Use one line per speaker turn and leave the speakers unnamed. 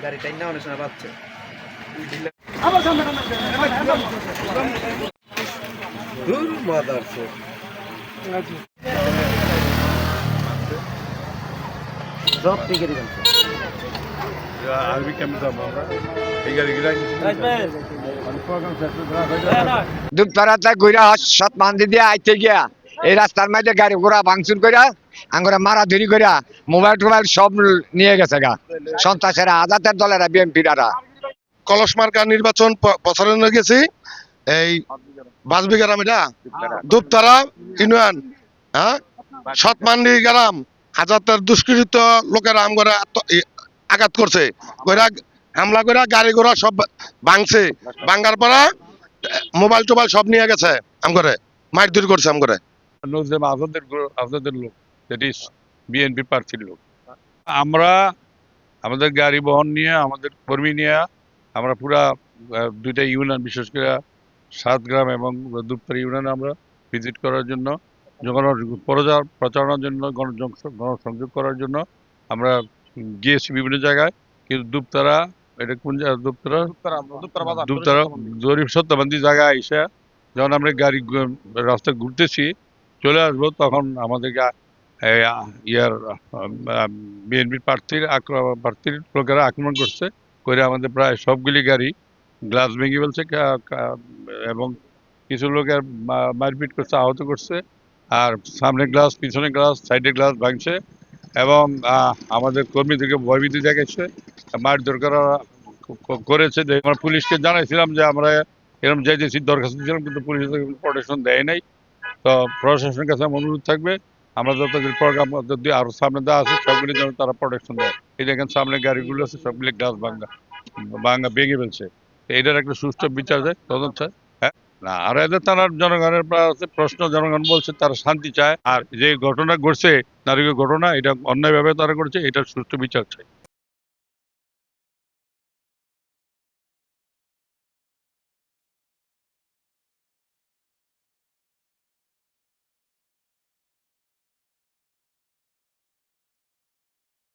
গাড়ি টাইম না অনেক সময় পাচ্ছে
দুপরাতে ঘুরা সৎ মান্দি দিয়ে আইতে গিয়া এই রাস্তার মধ্যে গাড়ি ঘোড়া ভাঙচুর কইরা আঙ্গুরা মারাধরি কইরা মোবাইল টোবাইল সব নিয়ে গেছে গা সন্ত্রাসেরা আজাদের দলেরা বিএনপিরা।
কলস মার্কা নির্বাচন প্রচারণ গেছি এই বাসবি গ্রাম, এটা দুপতারা ইউনিয়ন, হ্যাঁ সৎমান্ডি গ্রাম। হাজারটার দুষ্কৃত লোকেরা আমগরে আঘাত করছে, কইরা হামলা করে গাড়ি ঘোড়া সব ভাঙছে, ভাঙার পরে মোবাইল টোবাইল সব নিয়ে গেছে, আমগরে মারধর করছে আমগরে।
আজাদের লোক, দ্যাট ইজ বিএনপি প্রার্থীর লোক। আমরা আমাদের গাড়ি বহন নিয়ে, আমাদের কর্মী নিয়ে আমরা পুরা দুইটা ইউনিয়ন, বিশেষ করে সাতগ্রাম এবং দুপতারা ইউনিয়নে আমরা ভিজিট করার জন্য, প্রচারণার জন্য, গণসংযোগ করার জন্য আমরা গিয়েছি বিভিন্ন জায়গায়। কিন্তু দুপতারা, এটা কোন জায়গা? দুপতারা জরিপ সত্যবান্দি জায়গায় এসে যখন আমরা গাড়ি রাস্তায় ঘুরতেছি চলে আসবো, তখন আমাদেরকে বিএনপির প্রার্থীর লোকেরা আক্রমণ করছে, করে আমাদের প্রায় সবগুলি গাড়ি গ্লাস ভেঙে ফেলছে এবং কিছু লোকের মারপিট করছে, আহত করছে। আর সামনে গ্লাস, পিছনে গ্লাস, সাইডে গ্লাস ভাঙছে এবং আমাদের কর্মীদেরকে ভয়ভীতি দেখাচ্ছে, মারধর করেছে। আমরা পুলিশকে জানাইছিলাম যে আমরা এরকম যাইতেছি, দরখাস্ত দিয়েছিলাম, কিন্তু পুলিশ প্রোটেকশন দেয় নাই। তো প্রশাসনের কাছে অনুরোধ থাকবে, আমরা যতগুলি প্রোগ্রাম যদি আরো সামনে দেওয়া আছে সবগুলি যেন তারা প্রোটেকশন দেয়। এই দেখেন সামনে গাড়িগুলো আছে, সবগুলি গ্লাস ভাঙা ভেঙে ফেলছে। এটার একটা সুষ্ঠু বিচার যায়, তদন্ত চায়। না, আর এদের থানার জনগণের প্রশ্ন, জনগণ বলছে তারা শান্তি চায়। আর যে ঘটনা ঘটছে, নারীয় ঘটনা, এটা অন্যায়ভাবে তারা করছে, এটার সুষ্ঠু বিচার চাই।